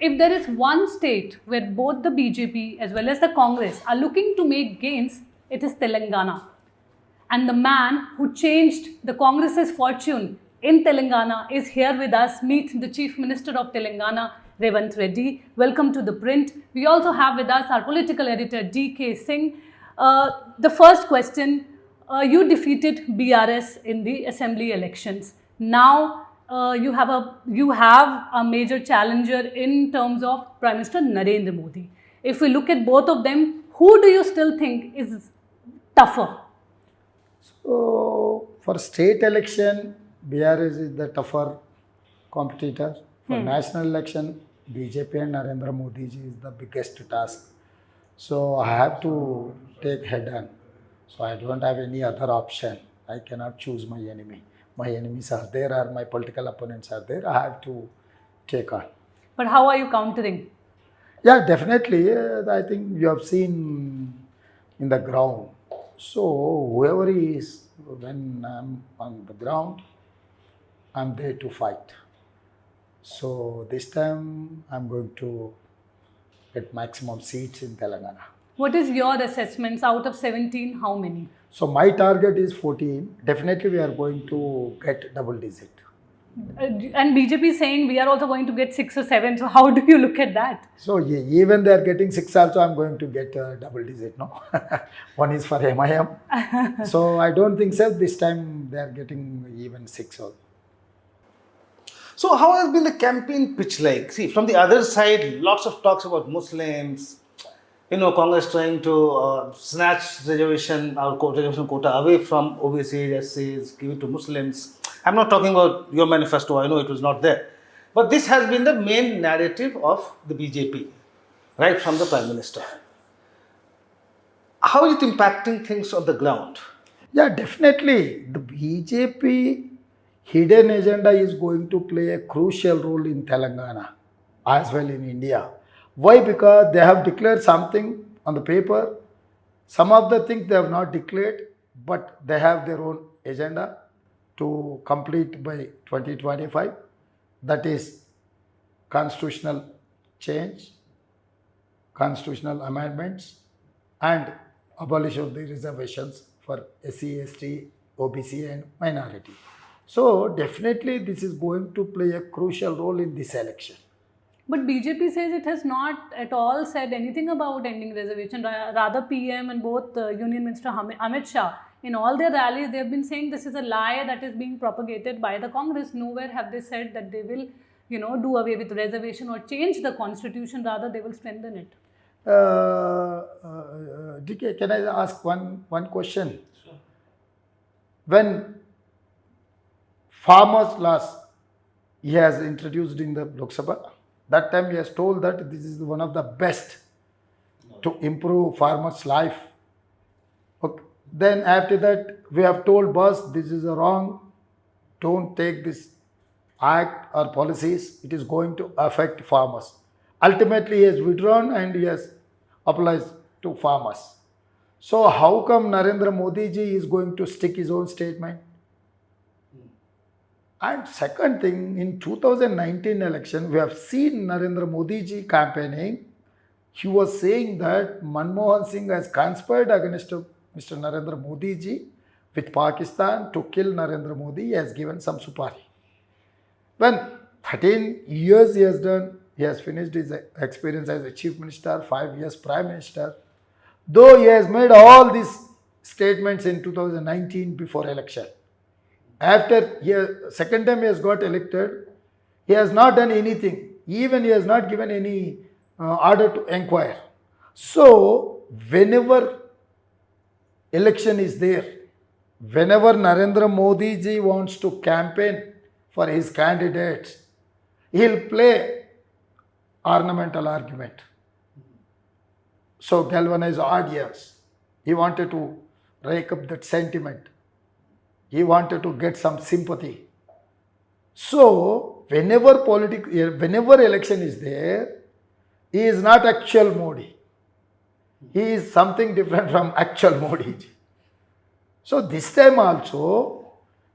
if there is one state where both the BJP as well as the Congress are looking to make gains, it is Telangana. And the man who changed the Congress's fortune in Telangana is here with us. Meet the Chief Minister of Telangana, Revanth Reddy. Welcome to The Print. We also have with us our political editor, D.K. Singh. The first question, you defeated BRS in the assembly elections. Now, you have a major challenger in terms of Prime Minister Narendra Modi. If we look at both of them, who do you still think is tougher? So, for state election, BRS is the tougher competitor. For national election, BJP and Narendra Modi is the biggest task. So, I have to take head on. So, I don't have any other option. I cannot choose my enemy. My enemies are there or my political opponents are there. I have to take on. But how are you countering? Yeah, definitely. I think you have seen in the ground. So, whoever is, when I'm on the ground, I'm there to fight. So, this time I'm going to get maximum seats in Telangana. What is your assessments out of 17? How many? So, my target is 14. Definitely, we are going to get double digit. And BJP is saying we are also going to get 6 or 7. So, how do you look at that? So, even they are getting 6 also, I'm going to get double digit. No, one is for MIM. So, I don't think so. This time they are getting even 6 also. So how has been the campaign pitch like? See, from the other side, lots of talks about Muslims, Congress trying to snatch reservation quota away from OBCs, SCs, give it to Muslims. I'm not talking about your manifesto, I know it was not there. But this has been the main narrative of the BJP, right from the Prime Minister. How is it impacting things on the ground? Yeah, definitely. The BJP hidden agenda is going to play a crucial role in Telangana as well in India. Why? Because they have declared something on the paper. Some of the things they have not declared, but they have their own agenda to complete by 2025. That is constitutional change, constitutional amendments, and abolition of the reservations for SC, ST, OBC and minority. So definitely this is going to play a crucial role in this election. But BJP says it has not at all said anything about ending reservation. Rather, PM and both Union Minister Amit Shah, in all their rallies, they have been saying this is a lie that is being propagated by the Congress. Nowhere have they said that they will, do away with reservation or change the constitution. Rather, they will strengthen it. DK, can I ask one question? Sure. When farmers' laws he has introduced in the Lok Sabha, that time he has told that this is one of the best to improve farmers' life. Okay. Then after that we have told boss this is wrong, don't take this act or policies, it is going to affect farmers. Ultimately he has withdrawn and he has applied to farmers. So how come Narendra Modi ji is going to stick his own statement? And second thing, in 2019 election, we have seen Narendra Modi ji campaigning. He was saying that Manmohan Singh has conspired against Mr. Narendra Modi ji with Pakistan to kill Narendra Modi. He has given some supari. When 13 years he has done, he has finished his experience as a chief minister, 5 years prime minister. Though he has made all these statements in 2019 before election. After second time he has got elected, he has not done anything. Even he has not given any order to inquire. So, whenever election is there, whenever Narendra Modi ji wants to campaign for his candidates, he'll play ornamental argument. So, galvanize audience. He wanted to rake up that sentiment. He wanted to get some sympathy. So, whenever election is there, he is not actual Modi. He is something different from actual Modi. So, this time also,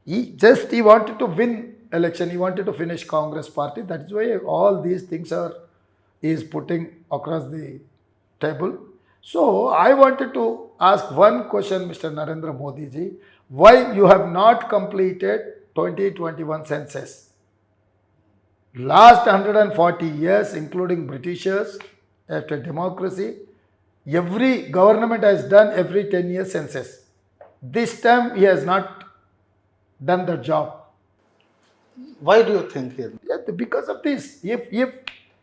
he wanted to win election. He wanted to finish Congress party. That is why all these things are is putting across the table. So I wanted to ask one question, Mr. Narendra Modi ji, why you have not completed 2021 census? Last 140 years, including Britishers, after democracy, every government has done every 10 years census. This time he has not done the job. Why do you think here? Yeah, because of this, if he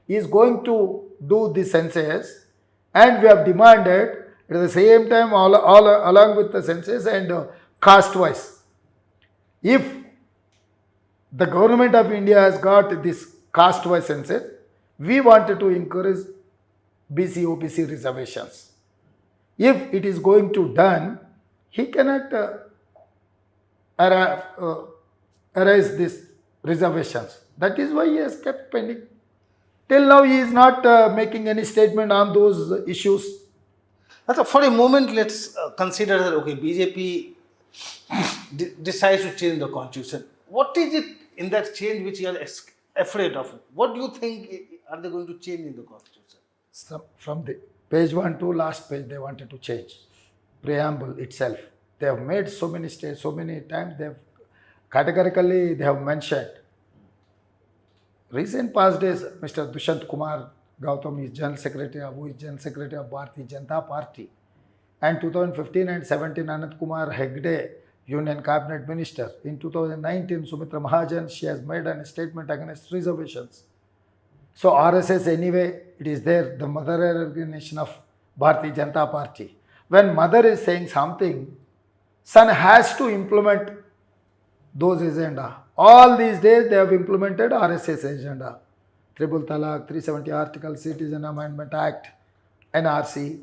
is going to do the census, and we have demanded at the same time all along with the census and caste wise, if the government of India has got this caste wise census, we wanted to encourage BC OBC reservations. If it is going to done, he cannot arise this reservations. That is why he has kept pending. Till now, he is not making any statement on those issues. So for a moment, let's consider that okay, BJP decides to change the constitution. What is it in that change which you are afraid of? What do you think are they going to change in the constitution? From the page 1 to last page, they wanted to change preamble itself. They have made so many states, so many times they have categorically they have mentioned. Recent past days, Mr. Dushant Kumar Gautam is General Secretary, who is General Secretary of Bharatiya Janata Party, and 2015 and 17 Anand Kumar Hegde, Union Cabinet Minister. In 2019, Sumitra Mahajan, she has made a statement against reservations. So RSS anyway, it is there, the mother organization of Bharatiya Janata Party. When mother is saying something, son has to implement those agenda. All these days they have implemented RSS agenda. Triple Talaq, 370 Article, Citizen Amendment Act, NRC,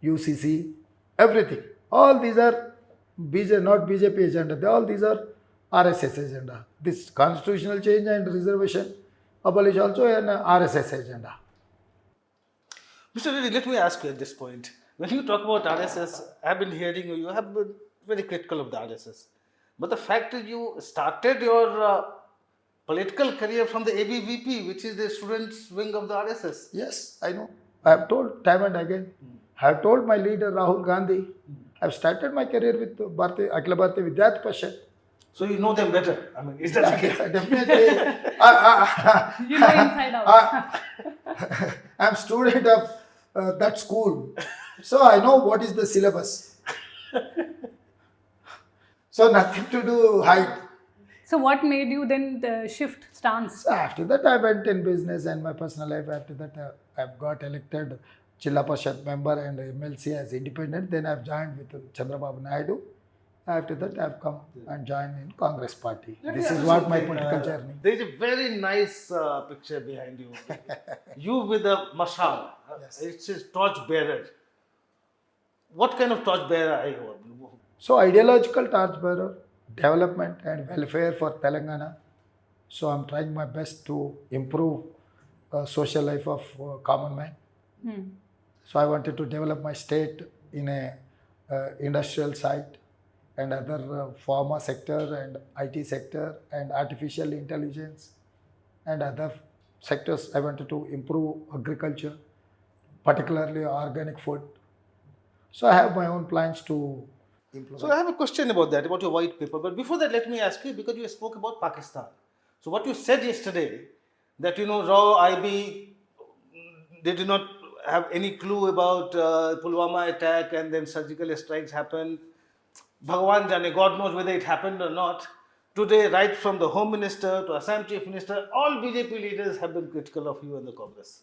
UCC, everything. All these are not BJP agenda. All these are RSS agenda. This constitutional change and reservation abolish also an RSS agenda. Mr. Reddy, let me ask you at this point. When you talk about RSS, I have been hearing you have been very critical of the RSS. But the fact that you started your political career from the ABVP, which is the students' wing of the RSS. Yes, I know. I have told time and again. I have told my leader Rahul Gandhi. I have started my career with Akhila Bharatiya Vidyarthi Parishad. So you know them better. I mean, is that okay? Definitely. You know inside out. I am student of that school. So I know what is the syllabus. So nothing to do hide. So what made you then shift stance? So after that I went in business and my personal life. After that I've got elected Jilla Parishad member and MLC as independent. Then I've joined with Chandrababu Naidu. After that I've come and joined in Congress party. This is what my political journey. There is a very nice picture behind you. You with a mashal. Yes. It says torch bearer. What kind of torch bearer are you? So ideological torch bearer, development and welfare for Telangana. So I'm trying my best to improve social life of common man. So I wanted to develop my state in a industrial site and other pharma sector and IT sector and artificial intelligence and other sectors. I wanted to improve agriculture, particularly organic food. So I have my own plans to implement. So I have a question about that, about your white paper. But before that, let me ask you, because you spoke about Pakistan. So what you said yesterday, that Raw IB, they did not have any clue about Pulwama attack and then surgical strikes happened. Bhagwan Jane, God knows whether it happened or not. Today, right from the Home Minister to Assam Chief Minister, all BJP leaders have been critical of you and the Congress.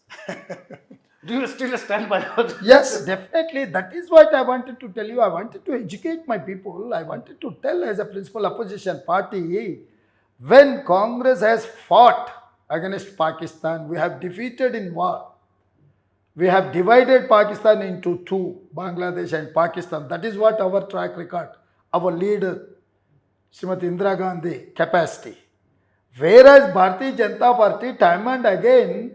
Do you still stand by what? Yes, definitely. That is what I wanted to tell you. I wanted to educate my people. I wanted to tell as a principal opposition party, when Congress has fought against Pakistan, we have defeated in war. We have divided Pakistan into two, Bangladesh and Pakistan. That is what our track record, our leader, Srimati Indira Gandhi, capacity. Whereas Bharatiya Janata Party, time and again,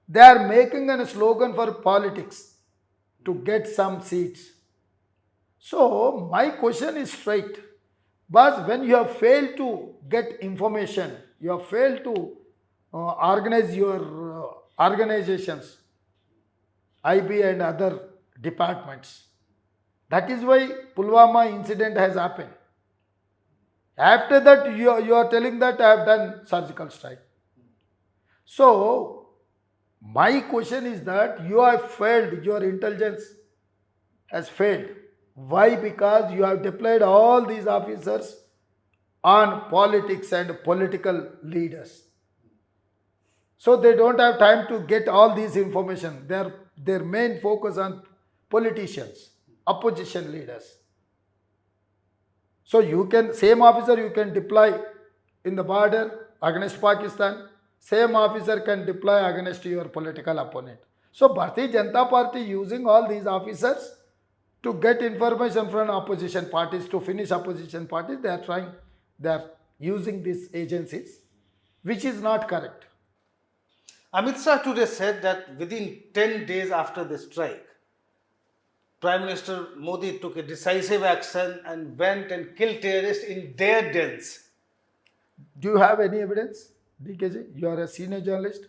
they are making a slogan for politics to get some seats. So my question is straight. But when you have failed to get information, you have failed to organize your organizations, IB and other departments. That is why Pulwama incident has happened. After that, you are telling that I have done surgical strike. So, my question is that you have failed, your intelligence has failed. Why? Because you have deployed all these officers on politics and political leaders. So they don't have time to get all these information. Their main focus on politicians, opposition leaders. So you can, same officer you can deploy in the border against Pakistan, same officer can deploy against your political opponent. So Bharatiya Janata Party using all these officers to get information from opposition parties, to finish opposition parties, they are using these agencies, which is not correct. Amit Shah today said that within 10 days after the strike, Prime Minister Modi took a decisive action and went and killed terrorists in their dens. Do you have any evidence, DKJ? You are a senior journalist.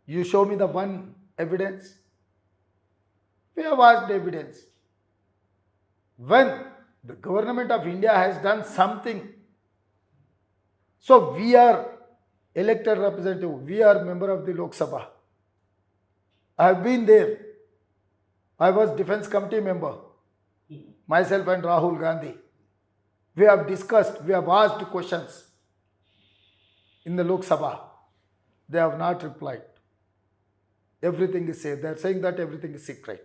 You show me the one evidence. We have asked evidence. When the government of India has done something, so we are elected representative, we are member of the Lok Sabha. I have been there. I was defense committee member, myself and Rahul Gandhi. We have discussed, we have asked questions in the Lok Sabha. They have not replied. Everything is safe. They are saying that everything is secret.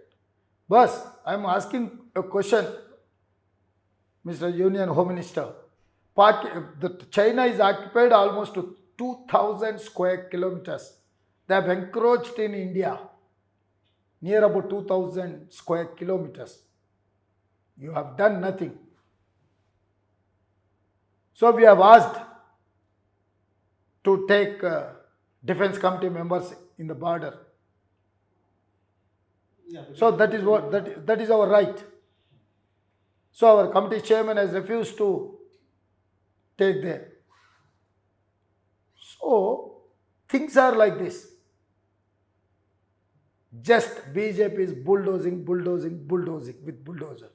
But I am asking a question, Mr. Union Home Minister. China is occupied almost 2,000 square kilometers. They have encroached in India near about 2,000 square kilometers. You have done nothing. So we have asked to take defense committee members in the border. So that is our right. So our committee chairman has refused to take there. So things are like this. Just BJP is bulldozing with bulldozer.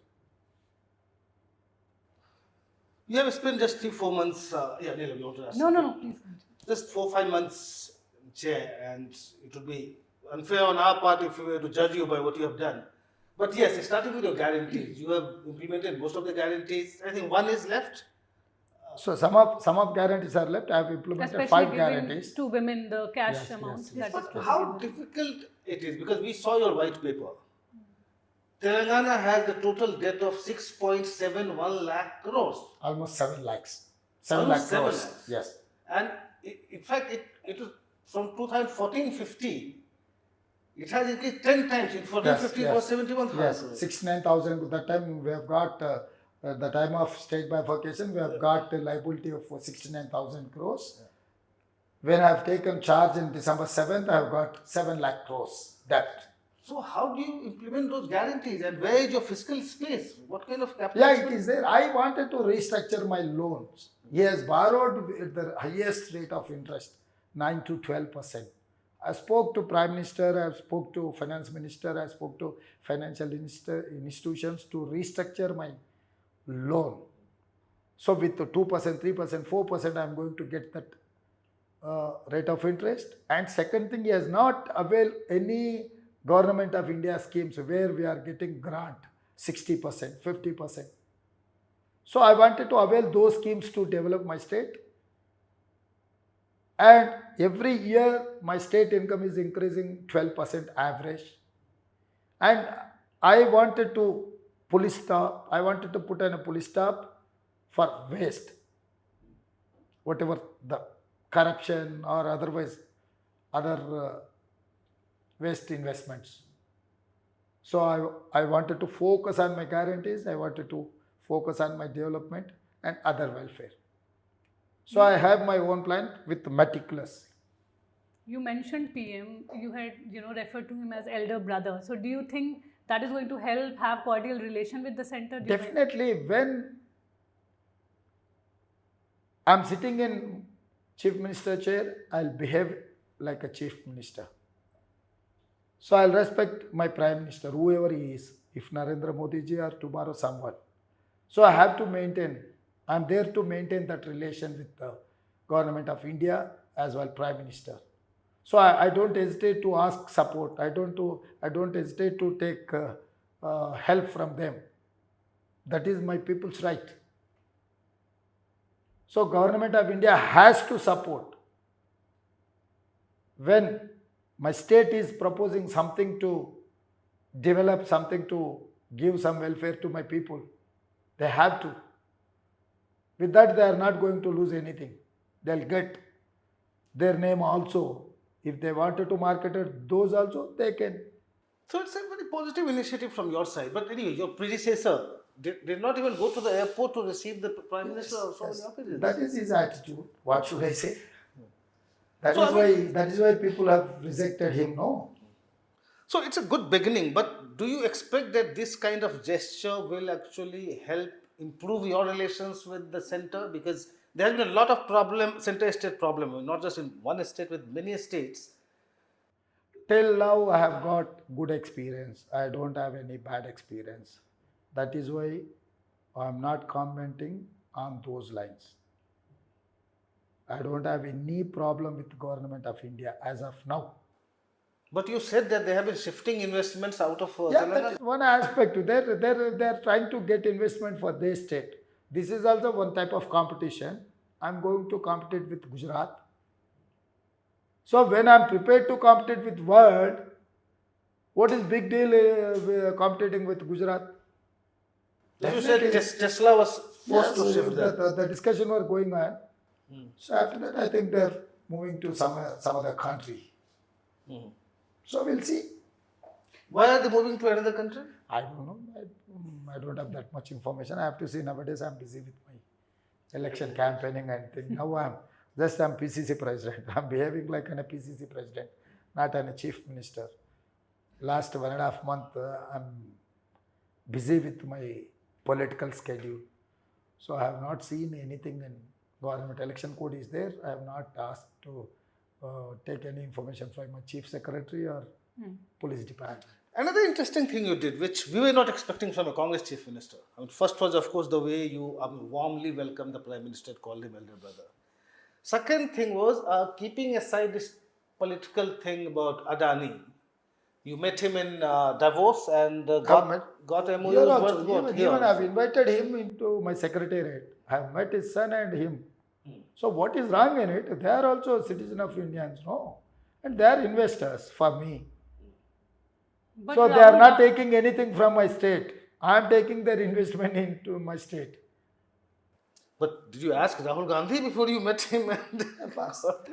You have spent just 3-4 months. Neelam, you want to ask? No, please. Just 4-5 months chair, and it would be unfair on our part if we were to judge you by what you have done. But yes, starting with your guarantees, you have implemented most of the guarantees. I think one is left. So some of guarantees are left. I have implemented Especially 5 giving guarantees. to women the cash Yes, amount. yes, That yes. is But possible. how difficult it is, because we saw your white paper. Telangana has the total debt of 6.71 lakh crores. Almost 7 lakhs. 7 Almost lakh 7 crores. lakhs. Yes. And in fact, it was from 2014-15, it has increased 10 times. In 14-15 it was 71,000. Yes, 69,000. That time we have got, the time of state bifurcation, we have got a liability of 69,000 crores. When I have taken charge in December 7th, I have got 7 lakh crores debt. So how do you implement those guarantees, and where is your fiscal space? What kind of capital? Yeah, it is there. I wanted to restructure my loans. He has borrowed at the highest rate of interest, 9 to 12%. I spoke to Prime Minister, I spoke to Finance Minister, I spoke to financial institutions to restructure my loan. So with the 2%, 3%, 4%, I am going to get that rate of interest. And second thing, he has not availed any Government of India schemes where we are getting grant 60%, 50%. So I wanted to avail those schemes to develop my state. And every year my state income is increasing 12% average. And I wanted to put in a police stop for waste. Whatever the corruption or otherwise other waste investments. So I wanted to focus on my guarantees, I wanted to focus on my development and other welfare. So I have my own plan with meticulous. You mentioned PM, you had referred to him as elder brother. So do you think that is going to help have cordial relation with the center? Definitely, when I'm sitting in Chief Minister chair, I'll behave like a chief minister. So I'll respect my prime minister, whoever he is, if Narendra Modi ji or tomorrow someone. So I have to maintain, I'm there to maintain that relation with the government of India as well prime minister. So I don't hesitate to ask support. I don't hesitate to take help from them. That is my people's right. So government of India has to support. When my state is proposing something to develop, something to give some welfare to my people, they have to. With that, they are not going to lose anything. They'll get their name also. If they wanted to market it, those also they can. So it's a very positive initiative from your side. But anyway, your predecessor did not even go to the airport to receive the Prime Minister or so many opinions. That is his attitude. What should I say? That So, is why people have rejected him, no? So it's a good beginning, but do you expect that this kind of gesture will actually help improve your relations with the center? Because there has been a lot of problem, center-state problem, not just in one state, with many states. Till now, I have got good experience. I don't have any bad experience. That is why I am not commenting on those lines. I don't have any problem with the government of India as of now. But you said that they have been shifting investments out of Yeah, Telangana. that is one aspect. They're trying to get investment for their state. This is also one type of competition. I'm going to compete with Gujarat. So when I'm prepared to compete with world, what is big deal competing with Gujarat? You said Tesla was forced to shift that. The discussion was going on. So after that, I think they're moving to some other country. So we'll see. Why are they moving to another country? I don't know. I don't have that much information. I have to see. Nowadays, I'm busy with my election campaigning and things. Now I'm PCC president. I'm behaving like a PCC president, not a chief minister. Last 1.5 months, I'm busy with my political schedule. So I have not seen anything in government election code is there. I have not asked to take any information from my chief secretary or police department. Another interesting thing you did, which we were not expecting from a Congress chief minister. First was, of course, the way you warmly welcomed the Prime Minister, called him elder brother. Second thing was, keeping aside this political thing about Adani, you met him in Davos and got a Here also, even I have invited him into my secretariat. I have met his son and him. So what is wrong in it? They are also citizens of Indians, no? And they are investors for me. But So they are not taking anything from my state. I am taking their investment into my state. But did you ask Rahul Gandhi before you met him?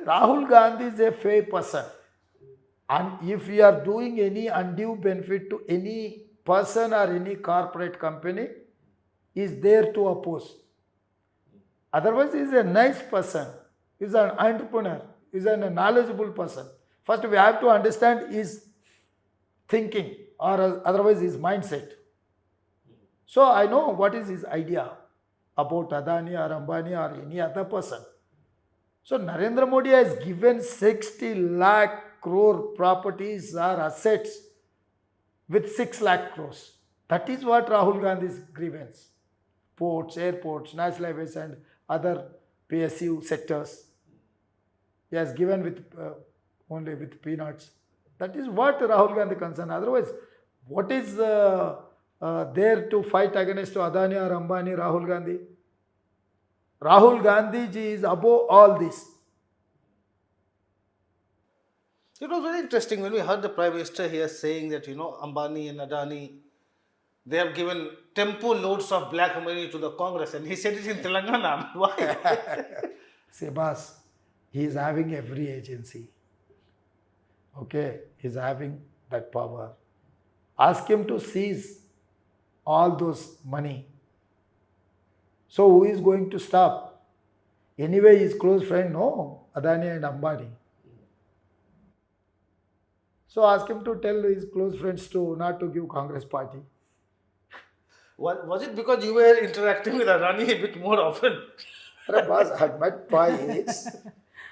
Rahul Gandhi is a fair person. And if we are doing any undue benefit to any person or any corporate company, he is there to oppose. Otherwise, he is a nice person. He is an entrepreneur. He is a knowledgeable person. First, we have to understand his thinking or otherwise his mindset. So I know what is his idea about Adani or Ambani or any other person. So Narendra Modi has given 60 lakh crore properties or assets with 6 lakh crores. That is what Rahul Gandhi's grievance. Ports, airports, national highways and other PSU sectors. He has given with only with peanuts. That is what Rahul Gandhi concerned. Otherwise, what is there to fight against Adani or Ambani, Rahul Gandhi? Rahul Gandhi ji is above all this. It was very interesting when we heard the Prime Minister here saying that, Ambani and Adani, they have given tempo loads of black money to the Congress, and he said it in Telangana. Why? See, boss, he is having every agency. Okay, he is having that power. Ask him to seize all those money. So who is going to stop? Anyway, his close friend, no, Adani and Ambani. So ask him to tell his close friends to not to give Congress party. Was it because you were interacting with Adani a bit more often? Boss, I had met twice.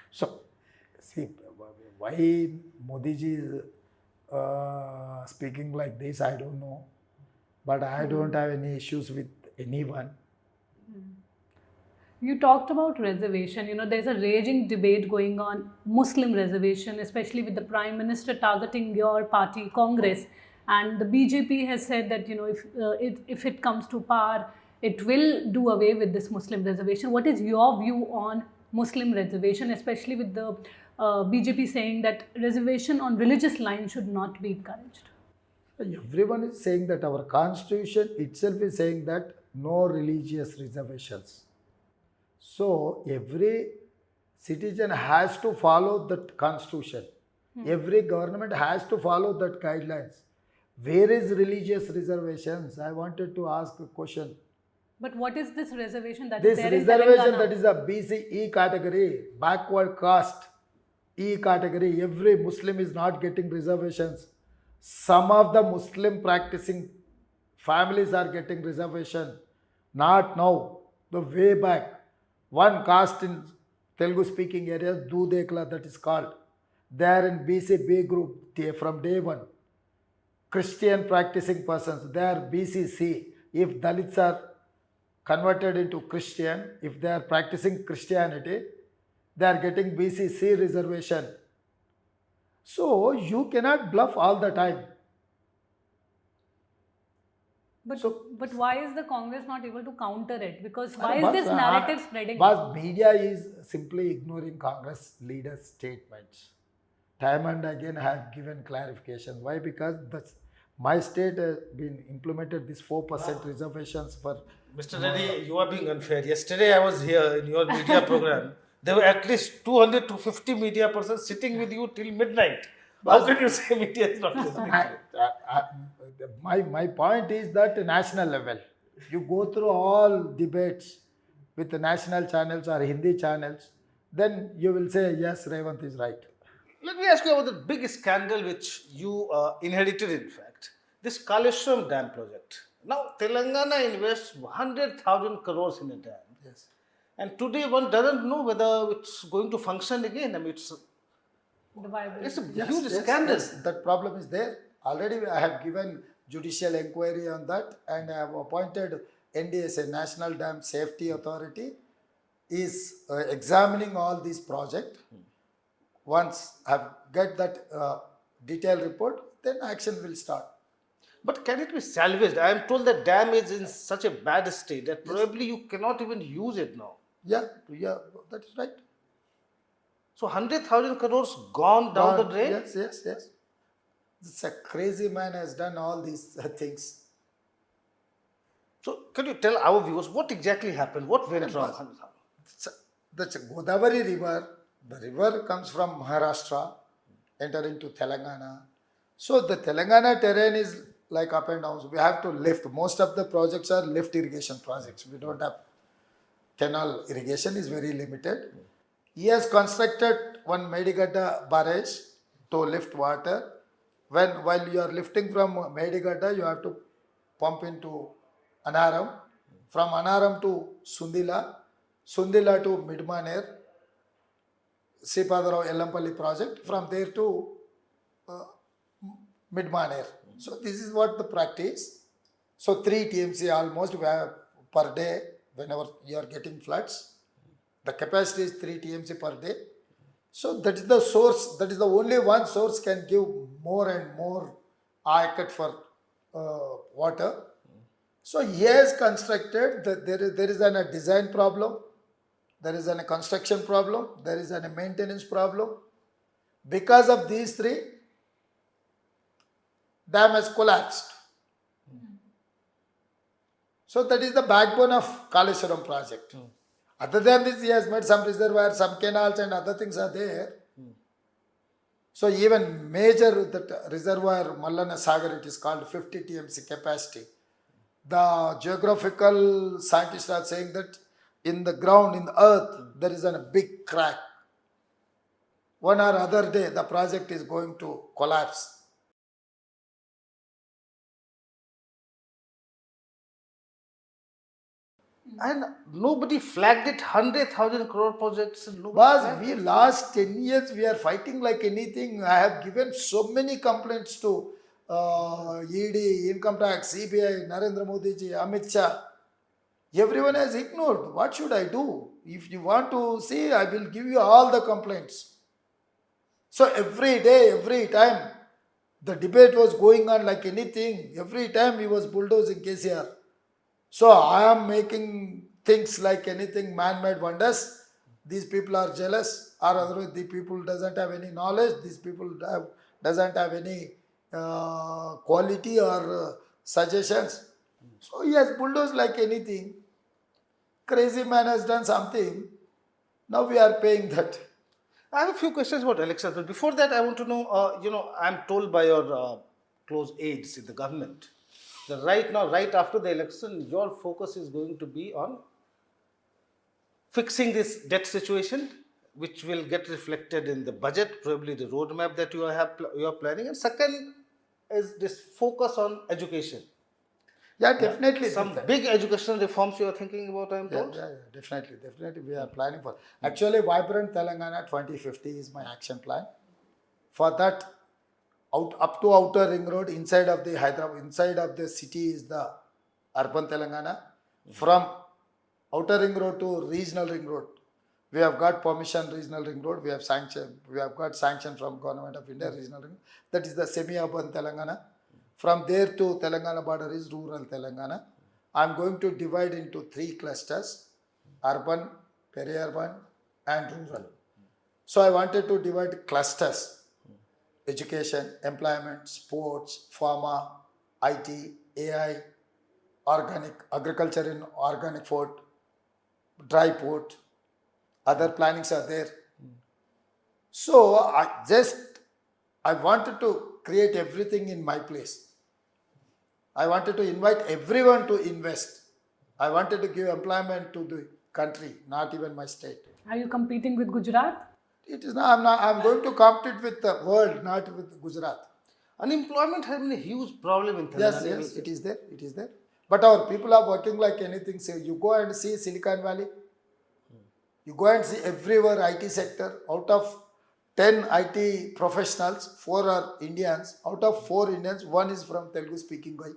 So, see, why Modi ji is speaking like this, I don't know. But I don't have any issues with anyone. You talked about reservation. There's a raging debate going on Muslim reservation, especially with the Prime Minister targeting your party, Congress. And the BJP has said that, if it comes to power, it will do away with this Muslim reservation. What is your view on Muslim reservation, especially with the BJP saying that reservation on religious lines should not be encouraged? Everyone is saying that our constitution itself is saying that no religious reservations. So every citizen has to follow that constitution. Every government has to follow that guidelines. Where is religious reservations? I wanted to ask a question. But what is this reservation that This is there in reservation Telangana? that is a BCE category, backward caste, E category. Every Muslim is not getting reservations. Some of the Muslim practicing families are getting reservation. Not now, the way back. One caste in Telugu speaking areas, Dudekla, that is called. They are in BCB group from day one. Christian practicing persons, they are BCC. If Dalits are converted into Christian, if they are practicing Christianity, they are getting BCC reservation. So you cannot bluff all the time. But why is the Congress not able to counter it? Because why is But, this narrative spreading? But media is simply ignoring Congress leaders' statements. Time and again I have given clarification. Why? Because my state has been implemented this 4% reservations for. Mr. Reddy, you are being unfair. Yesterday I was here in your media program. There were at least 200 to 50 media persons sitting with you till midnight. How can you say media is not listening to you? My point is that national level, you go through all debates with the national channels or Hindi channels, then you will say yes, Revanth is right. Let me ask you about the big scandal which you inherited, in fact. This Kaleshwaram dam project. Now, Telangana invests 100,000 crores in a dam. Yes. And today one doesn't know whether it's going to function again. I mean, it's The Bible. a huge scandal. Yes, that problem is there. Already I have given judicial inquiry on that and I have appointed NDSA, National Dam Safety Authority, is examining all these projects. Once I have get that detailed report, then action will start. But can it be salvaged? I am told that dam is in such a bad state that probably you cannot even use it now. Yeah, that is right. So 100,000 crores gone down the drain? Yes. This a crazy man has done all these things. So can you tell our viewers what exactly happened? What went wrong? That's a Godavari river. The river comes from Maharashtra, enter into Telangana. So the Telangana terrain is like up and down. So we have to lift. Most of the projects are lift irrigation projects. We don't have canal irrigation is very limited. He has constructed one Medigadda barrage to lift water. While you are lifting from Medigadda, you have to pump into Anaram. From Anaram to Sundila to Midmaner, Sripadarao Yellampalli project, from there to Midmaner. So this is what the practice. So 3 TMC almost we have per day whenever you are getting floods. The capacity is 3 TMC per day. So that is the source, that is the only one source can give more and more adequate for water. So he has constructed, there is a design problem, there is a construction problem, there is a maintenance problem. Because of these 3, dam has collapsed. So that is the backbone of Kaleshwaram project. Other than this, he has made some reservoirs, some canals and other things are there. So even major that reservoir, Mallana Sagar, it is called 50 TMC capacity. The geographical scientists are saying that in the ground, in the earth, there is a big crack. One or other day, the project is going to collapse. And nobody flagged it, 100,000 crore projects. And nobody But flagged we it. last 10 years we are fighting like anything. I have given so many complaints to ED, Income Tax, CBI, Narendra Modi ji, Amit Shah. Everyone has ignored. What should I do? If you want to see, I will give you all the complaints. So every day, every time, the debate was going on like anything. Every time he was bulldozing KCR. So I am making things like anything man-made wonders. These people are jealous, or otherwise the people doesn't have any knowledge. These people doesn't have any quality or suggestions. So he has bulldozed like anything. Crazy man has done something. Now we are paying that. I have a few questions about elections, but before that, I want to know, I'm told by your close aides in the government that right now, right after the election, your focus is going to be on fixing this debt situation, which will get reflected in the budget, probably the roadmap that you are planning. And second is this focus on education. Yeah, definitely. Some big educational reforms you are thinking about, I am Yeah, told. definitely. We are planning for. Actually, Vibrant Telangana 2050 is my action plan. For that, up to outer ring road, inside of the Hyderabad, inside of the city is the urban Telangana. From outer ring road to regional ring road, we have got permission regional ring road. We have got sanction from Government of India regional ring. That is the semi-urban Telangana. From there to Telangana border is rural Telangana. I am going to divide into 3 clusters: urban, peri-urban, and rural. So I wanted to divide clusters: education, employment, sports, pharma, IT, AI, organic, agriculture in organic food, dry food, other plannings are there. So I wanted to create everything in my place. I wanted to invite everyone to invest. I wanted to give employment to the country, not even my state. Are you competing with Gujarat? It is not. I'm going to compete with the world, not with Gujarat. Unemployment has been a huge problem in Telangana. Yes, it is there. But our people are working like anything. So you go and see Silicon Valley. You go and see everywhere IT sector. Out of 10 IT professionals, 4 are Indians. Out of 4 Indians, 1 is from Telugu speaking guy.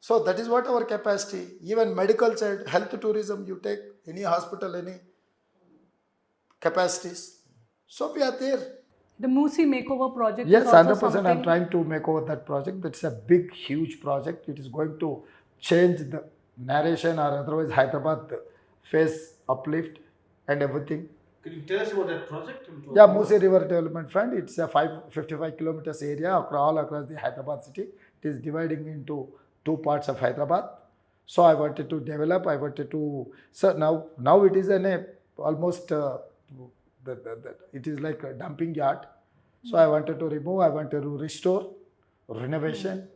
So that is what our capacity. Even medical side, health tourism, you take any hospital, any capacities. So we are there. The Musi makeover project Yes, is also 100%. something. I'm trying to make over that project. That's a big, huge project. It is going to change the narration, or otherwise Hyderabad face uplift and everything. Can you tell us about that project? Yeah, Musi River Development Fund. It's a 55 kilometers area all across the Hyderabad city. It is dividing into 2 parts of Hyderabad. So I wanted to develop. So now it is almost it is like a dumping yard. So I wanted to remove. I wanted to restore, renovation.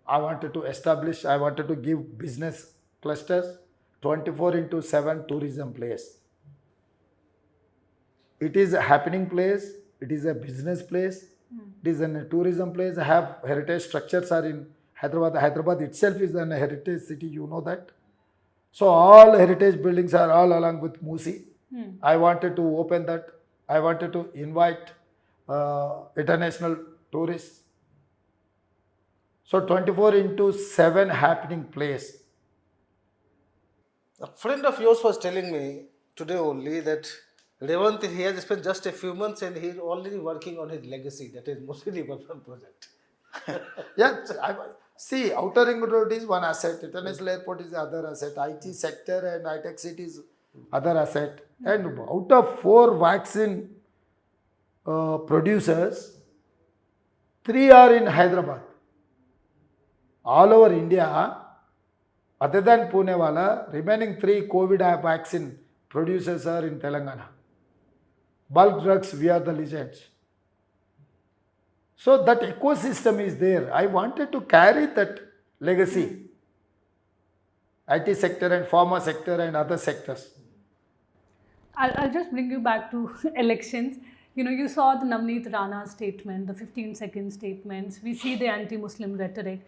I wanted to establish. I wanted to give business clusters, 24/7 tourism place. It is a happening place. It is a business place. It is a tourism place. I have heritage structures are in Hyderabad. Hyderabad itself is a heritage city. You know that. So all heritage buildings are all along with Musi. I wanted to open that. I wanted to invite international tourists. So 24/7 happening place. A friend of yours was telling me today only that Revanth, he has spent just a few months and he's already working on his legacy, that is Musi Riverfront project. Yes, see, outer ring road is one asset, international airport is the other asset, IT sector and high-tech city is other asset. And out of 4 vaccine producers, 3 are in Hyderabad. All over India, other than Pune, remaining 3 COVID vaccine producers are in Telangana. Bulk drugs, we are the legends. So that ecosystem is there. I wanted to carry that legacy. IT sector and pharma sector and other sectors. I'll just bring you back to elections. You saw the Navneet Rana statement, the 15-second statements. We see the anti-Muslim rhetoric.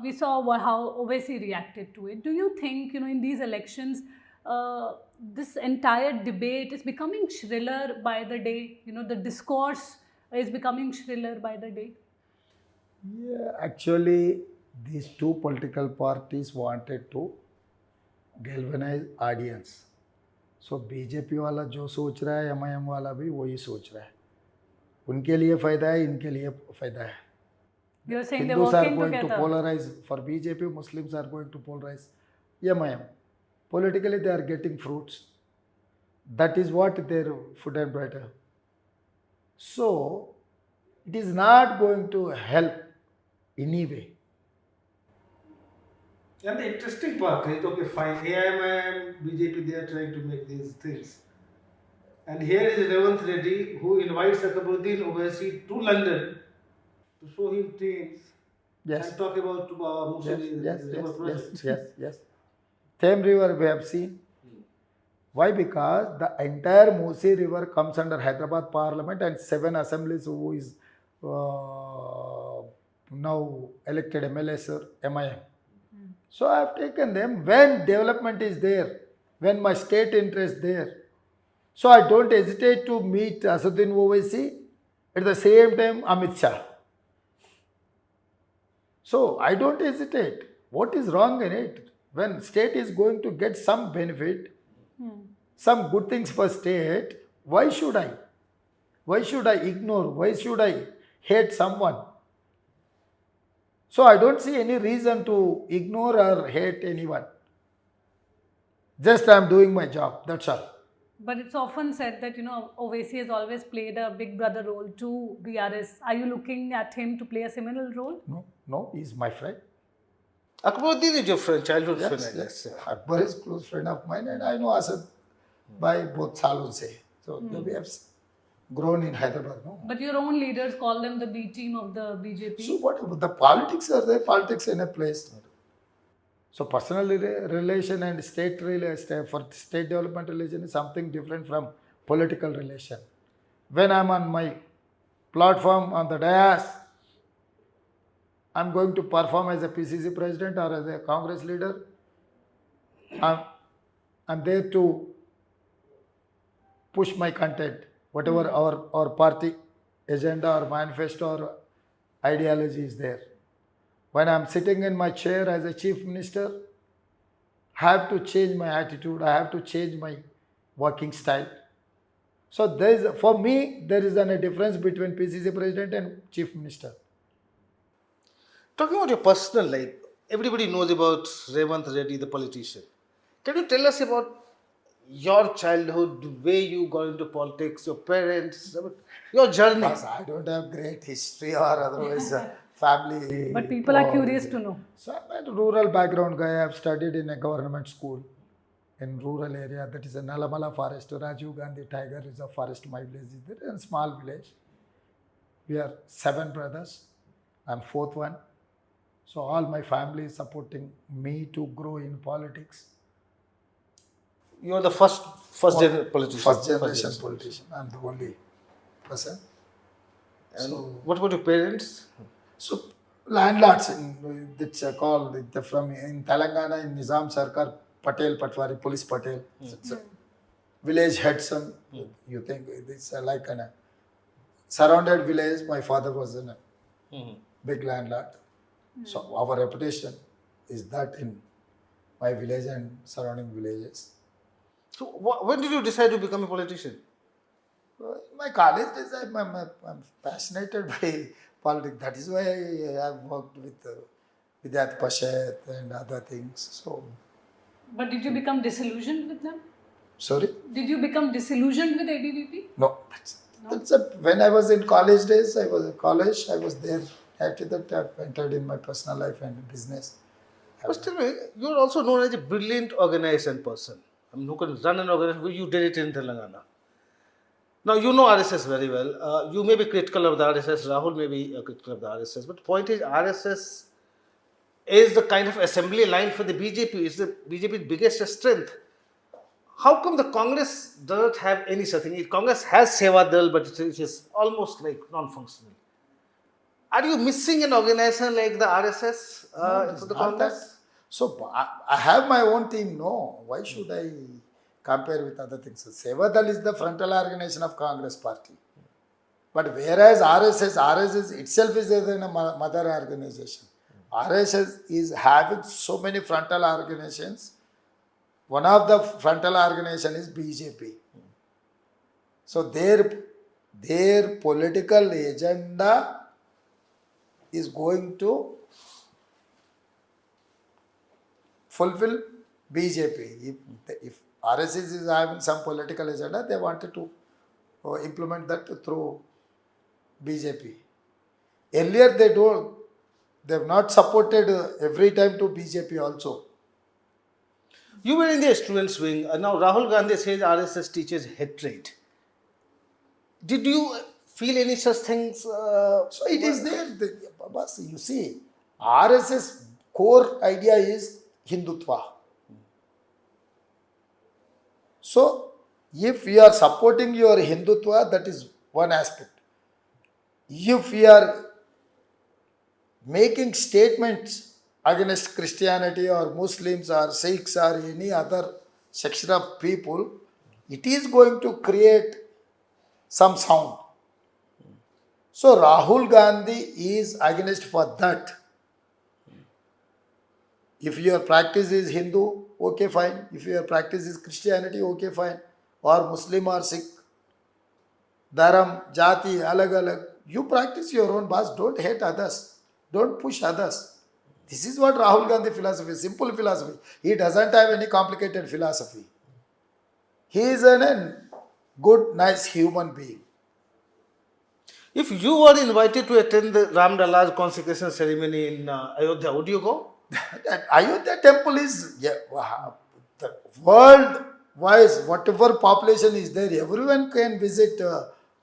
We saw how Owaisi reacted to it. Do you think, in these elections, this entire debate is becoming shriller by the day? The discourse is becoming shriller by the day. Yeah, actually, these two political parties wanted to galvanize audience. So BJP वाला जो सोच रहा है MIM वाला भी वही सोच रहा है. उनके लिए फ़ायदा है, इनके लिए फ़ायदा है. You're saying they're Hindus are working going to together. polarize for BJP, Muslims are going to polarize MIM. Politically, they are getting fruits. That is what their food and bread. So, it is not going to help anyway. And the interesting part is, okay, fine, AIM, BJP, they are trying to make these things. And here is Revanth Reddy, who invites Akabuddin Owaisi to London to show him things Yes. and talk about Muslim river project. Yes. Same river we have seen. Why? Because the entire Musi river comes under Hyderabad Parliament and 7 assemblies who is now elected MLAs or MIM. So I have taken them when development is there, when my state interest there. So I don't hesitate to meet Assaduddin Owaisi at the same time Amit Shah. So I don't hesitate. What is wrong in it? When state is going to get some benefit, some good things for state, why should I? Why should I ignore? Why should I hate someone? So I don't see any reason to ignore or hate anyone. Just I am doing my job, that's all. But it's often said that, Owaisi has always played a big brother role to BRS. Are you looking at him to play a similar role? No, he's my friend. Akabuddin is your friend, childhood friend, I guess. Akbar is a close friend of mine and I know Asad by both salon se. So we have grown in Hyderabad. No? But your own leaders call them the B team of the BJP. So what, the politics are there, politics in a place. So personal relation and state relation, for state development relation is something different from political relation. When I'm on my platform on the dais, I'm going to perform as a PCC president or as a Congress leader. I'm there to push my content, whatever our party agenda or manifesto or ideology is there. When I'm sitting in my chair as a chief minister, I have to change my attitude, I have to change my working style. So for me, there is a difference between PCC president and chief minister. Talking about your personal life, everybody knows about Revanth Reddy, the politician. Can you tell us about your childhood, the way you got into politics, your parents, your journey? Because I don't have great history or otherwise family. But people are curious to know. So I'm a rural background guy. I have studied in a government school in rural area. That is a Nalamala forest, Rajiv Gandhi Tiger Reserve Forest. My village is there, in a small village. We are 7 brothers. I'm 4th one. So all my family is supporting me to grow in politics. You are the first politician. First generation politician. I'm the only person. And what about your parents? So landlords, it's called from in Telangana in Nizam Sarkar, Patel Patwari, Police Patel. It's a village head son. You think it's like a surrounded village. My father was in a big landlord. So our reputation is that in my village and surrounding villages. So when did you decide to become a politician? In my college days, I'm fascinated by politics. That is why I have worked with Vidyat Pashat and other things. So, But did you become disillusioned with them? sorry? Did you become disillusioned with ABVP? No. When I was in college days, I was in college, I was there. After that, I entered in my personal life and business. But still, you are also known as a brilliant organization person. I mean, who can run an organization? You did it in Telangana. Now, you know RSS very well. You may be critical of the RSS. Rahul may be critical of the RSS. But the point is, RSS is the kind of assembly line for the BJP. It's the BJP's biggest strength. How come the Congress doesn't have any such thing? Congress has Seva Dal, but it is almost like non-functional. Are you missing an organization like the RSS No, it is for the not that. Congress? So I have my own team. No, why should I compare with other things? Sevadal is the frontal organization of Congress party. But whereas RSS itself is a mother organization. RSS is having so many frontal organizations. One of the frontal organization is BJP. So their political agenda is going to fulfill BJP. If RSS is having some political agenda, they wanted to implement that through BJP. Earlier they have not supported every time to BJP also. You were in the students' wing. Now Rahul Gandhi says RSS teaches hatred. Did you feel any such things? So it is there. You see, RSS core idea is Hindutva. So if you are supporting your Hindutva, that is one aspect. If you are making statements against Christianity or Muslims or Sikhs or any other section of people, it is going to create some sound. So Rahul Gandhi is against for that. If your practice is Hindu, okay, fine. If your practice is Christianity, okay, fine. Or Muslim or Sikh, Dharam, Jati, alag. You practice your own boss. Don't hate others. Don't push others. This is what Rahul Gandhi philosophy is. Simple philosophy. He doesn't have any complicated philosophy. He is a good, nice human being. If you were invited to attend the Ram Lala's consecration ceremony in Ayodhya, would you go? That Ayodhya temple is the world wise, whatever population is there, everyone can visit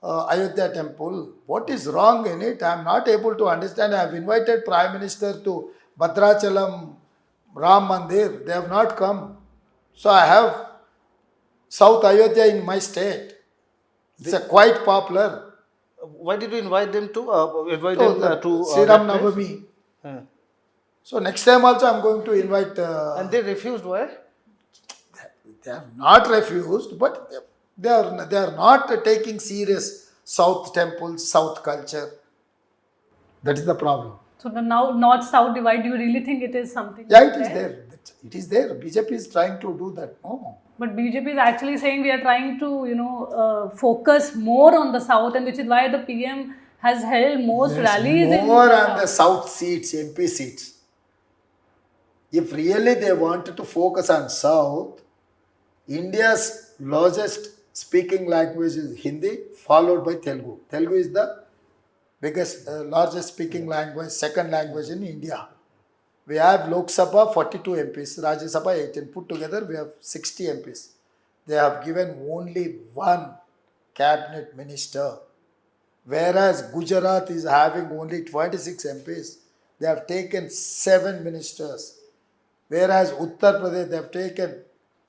Ayodhya temple. What is wrong in it? I am not able to understand. I have invited Prime Minister to Bhadrachalam Ram Mandir. They have not come. So I have South Ayodhya in my state. It's quite popular. Why did you invite them to? Sri Ram that place? Navami. So next time also I am going to invite. And they refused. Why? They are not refused, but they are not taking serious South temples, South culture. That is the problem. So the now North-South divide, do you really think it is something? Yeah, it is there. It is there. BJP is trying to do that. No. But BJP is actually saying we are trying to, focus more on the South, and which is why the PM has held most rallies in More the on the South seats, MP seats. If really they wanted to focus on South, India's largest speaking language is Hindi, followed by Telugu. Telugu is the biggest, largest speaking language, second language in India. We have Lok Sabha 42 MPs, Rajya Sabha 18. Put together, we have 60 MPs. They have given only one cabinet minister. Whereas Gujarat is having only 26 MPs. They have taken 7 ministers. Whereas Uttar Pradesh, they have taken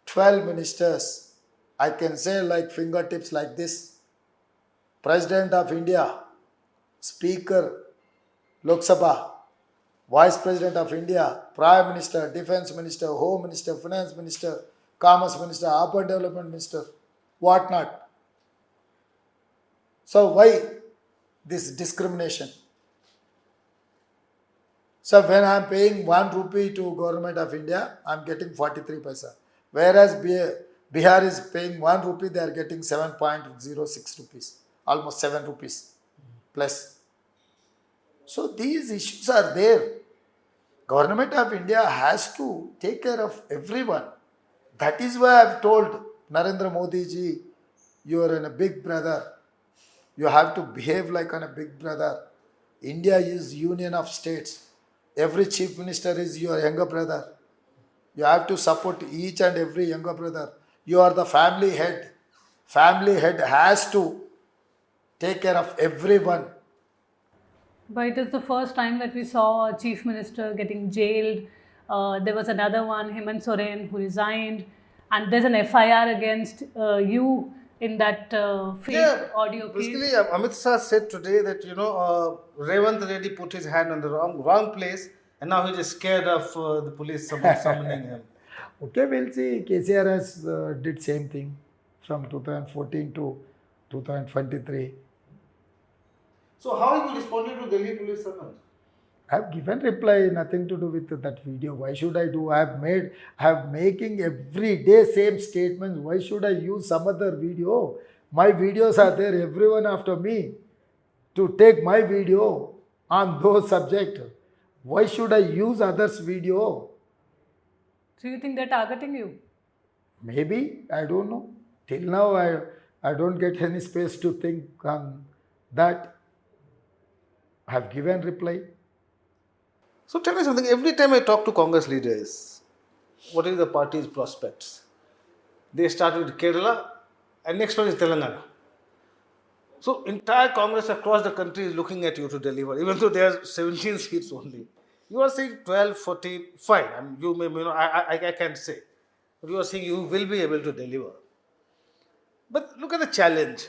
12 ministers. I can say like fingertips like this. President of India, Speaker, Lok Sabha, Vice President of India, Prime Minister, Defense Minister, Home Minister, Finance Minister, Commerce Minister, Urban Development Minister, what not. So why this discrimination? So when I am paying 1 rupee to Government of India, I am getting 43 paisa. Whereas Bihar is paying 1 rupee, they are getting 7.06 rupees, almost 7 rupees plus. So these issues are there. Government of India has to take care of everyone. That is why I have told Narendra Modi ji, you are a big brother. You have to behave like a big brother. India is union of states. Every chief minister is your younger brother. You have to support each and every younger brother. You are the family head. Family head has to take care of everyone. But it is the first time that we saw a chief minister getting jailed. There was another one, Hemant Soren, who resigned. And there's an FIR against you in that fake audio basically, case. Amit Shah said today that Revanth Reddy put his hand on the wrong place, and now he is scared of the police summoning him. Okay, we'll see. KCR has did same thing from 2014 to 2023. So how he will respond to Delhi police summons? I have given reply, nothing to do with that video. Why should I do? I have making every day same statements. Why should I use some other video? My videos are there, everyone after me to take my video on those subject. Why should I use others' video? So you think they're targeting you? Maybe, I don't know. Till now, I don't get any space to think on that. I have given reply. So tell me something. Every time I talk to Congress leaders, what is the party's prospects? They start with Kerala, and next one is Telangana. So entire Congress across the country is looking at you to deliver, even though there are 17 seats only. You are saying 12, 14, fine. I mean, you may, I can't say, but you are saying you will be able to deliver. But look at the challenge.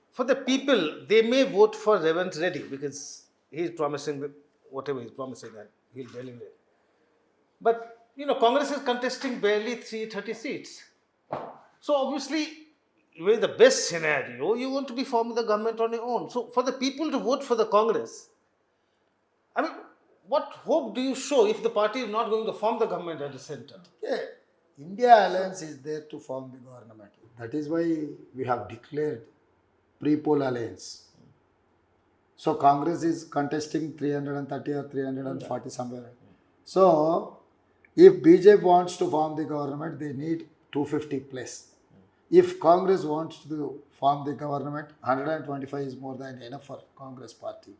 For the people, they may vote for Revanth Reddy because he is promising whatever he is promising and he'll deliver. But Congress is contesting barely 330 seats. So obviously, even in the best scenario, you want to be forming the government on your own. So for the people to vote for the Congress, I mean, what hope do you show if the party is not going to form the government at the center? Yeah, India Alliance is there to form the government. That is why we have declared pre-poll alliance. So Congress is contesting 330 or 340 somewhere. So if BJP wants to form the government, they need 250 plus. If Congress wants to form the government, 125 is more than enough for Congress party.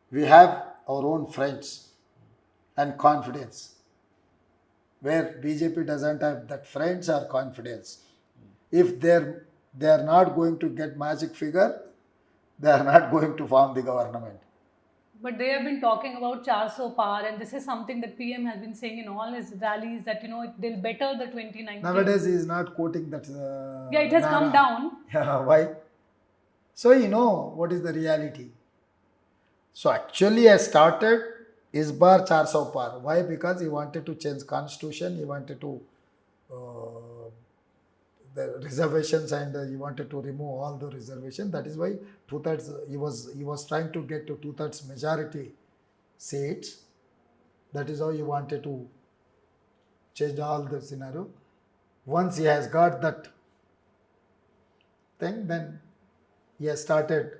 We have our own friends and confidence, where BJP doesn't have that friends or confidence. If they are not going to get magic figure, they are not going to form the government. But they have been talking about 400 par, and this is something that PM has been saying in all his rallies that they'll better the 2019. Nowadays he is not quoting that. Yeah, it has come down. Yeah, why? So what is the reality. So actually I started is bar 400 par. Why? Because he wanted to change constitution. He wanted to the reservations, and he wanted to remove all the reservations. That is why 2/3 he was trying to get to 2/3 majority seats. That is how he wanted to change all the scenario. Once he has got that thing, then he has started.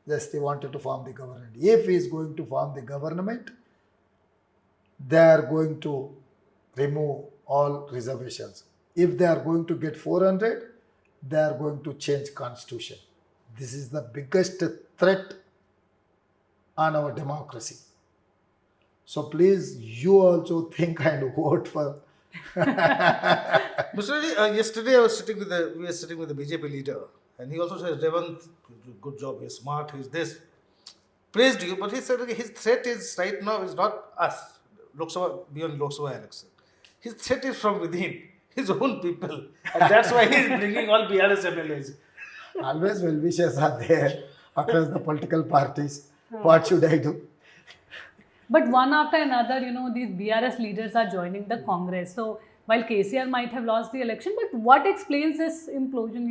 Just he wanted to form the government. If he is going to form the government, they are going to remove all reservations. If they are going to get 400, they are going to change constitution. This is the biggest threat on our democracy. So please, you also think and vote for. Mr. Reddy, yesterday we were sitting with the BJP leader, and he also says, Revanth, good job, he's smart, he's this. Praised you, but he said his threat is right now is not us, beyond Lok Sabha election. His threat is from within, his own people. And that's why he's bringing all BRS MLAs. Always well-wishers are there across the political parties. What should I do? But one after another, these BRS leaders are joining the Congress. So while KCR might have lost the election, but what explains this implosion?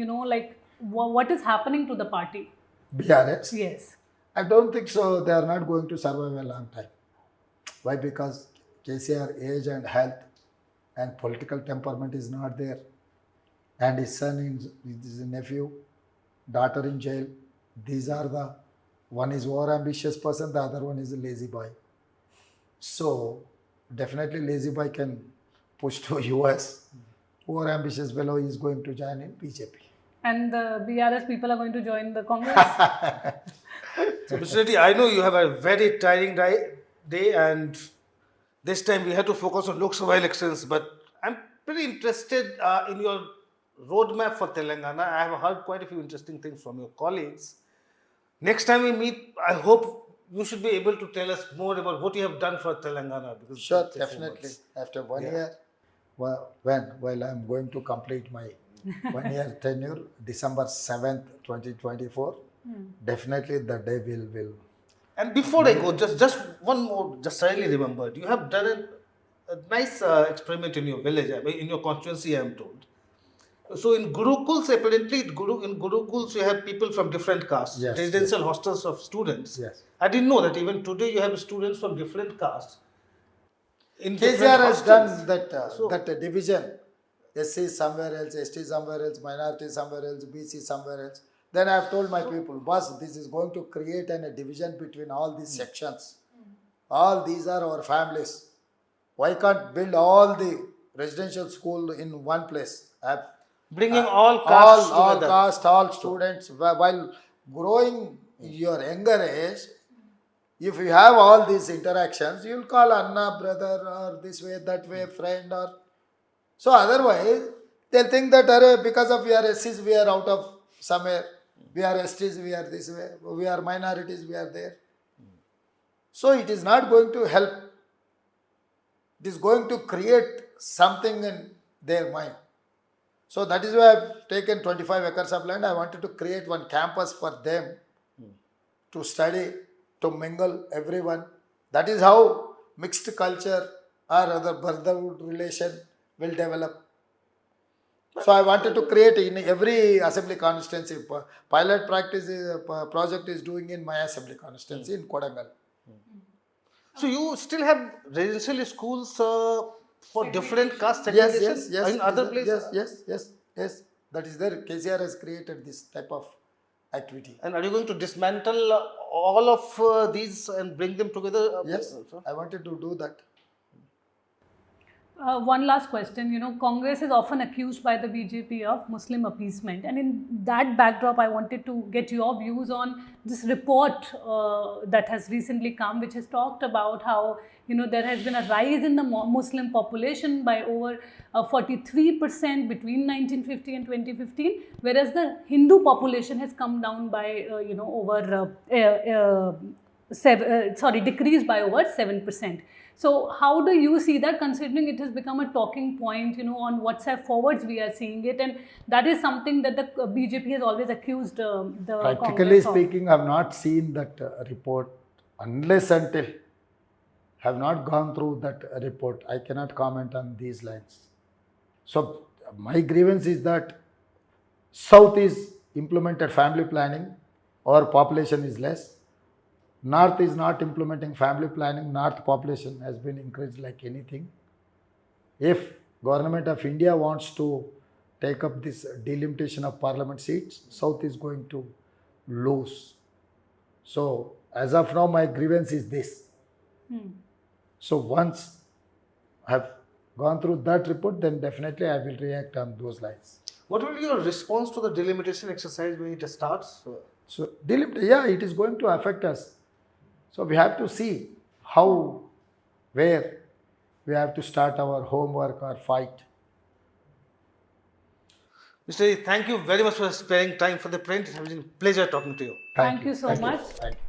What is happening to the party? BRS? Yes. I don't think so. They are not going to survive a long time. Why? Because KCR age and health and political temperament is not there. And his son, his nephew, daughter in jail. These are the, one is over ambitious person, the other one is a lazy boy. So definitely lazy boy can push to US. Over ambitious fellow is going to join in BJP. And the BRS people are going to join the Congress? So Mr. Reddy, I know you have a very tiring day, and this time we have to focus on Lok Sabha elections, but I'm pretty interested in your roadmap for Telangana. I have heard quite a few interesting things from your colleagues. Next time we meet, I hope you should be able to tell us more about what you have done for Telangana. Sure, definitely. After 1 year, while I'm going to complete my 1 year tenure, December 7th, 2024. Definitely the day will. And before I go, just one more, just suddenly remembered, you have done a nice experiment in your village, I mean, in your constituency, I am told. So in Gurukuls, apparently in Gurukuls you have people from different castes, Yes, residential hostels of students. Yes. I didn't know that even today you have students from different castes. In different KCR has hostels. done that division. SC somewhere else, ST somewhere else, minority somewhere else, BC somewhere else. Then I have told my people, boss, this is going to create a division between all these sections. All these are our families. Why can't build all the residential school in one place? Bringing all castes all together. caste, all students, while growing your younger age, if you have all these interactions, you will call Anna, brother, or this way, that way, friend, or so. Otherwise, they'll think that because of we are SCs, we are out of somewhere. We are STs, we are this way. We are minorities, we are there. So it is not going to help. It is going to create something in their mind. So that is why I've taken 25 acres of land. I wanted to create one campus for them to study, to mingle everyone. That is how mixed culture or other brotherhood relation will develop. So I wanted to create in every assembly constituency. Pilot practice project is doing in my assembly constituency in Kodangal. So you still have residential schools for different caste Yes, segregation yes, yes. in other places? Yes. That is there. KCR has created this type of activity. And are you going to dismantle all of these and bring them together? Yes, I wanted to do that. One last question. Congress is often accused by the BJP of Muslim appeasement, and in that backdrop, I wanted to get your views on this report that has recently come, which has talked about how there has been a rise in the Muslim population by over 43% between 1950 and 2015, whereas the Hindu population has come down by decreased by over 7%. So how do you see that, considering it has become a talking point, on WhatsApp forwards we are seeing it, and that is something that the BJP has always accused the Practically Congress of. speaking, I have not seen that report unless until have not gone through that report. I cannot comment on these lines. So my grievance is that South is implemented family planning, our population is less. North is not implementing family planning. North population has been increased like anything. If Government of India wants to take up this delimitation of parliament seats, South is going to lose. So as of now, my grievance is this. So once I have gone through that report, then definitely I will react on those lines. What will be your response to the delimitation exercise when it starts? So it is going to affect us. So we have to see how, where we have to start our homework or fight. Mr. Reddy, thank you very much for sparing time for the print. It has been a pleasure talking to you. Thank you so Thank much. Thank you.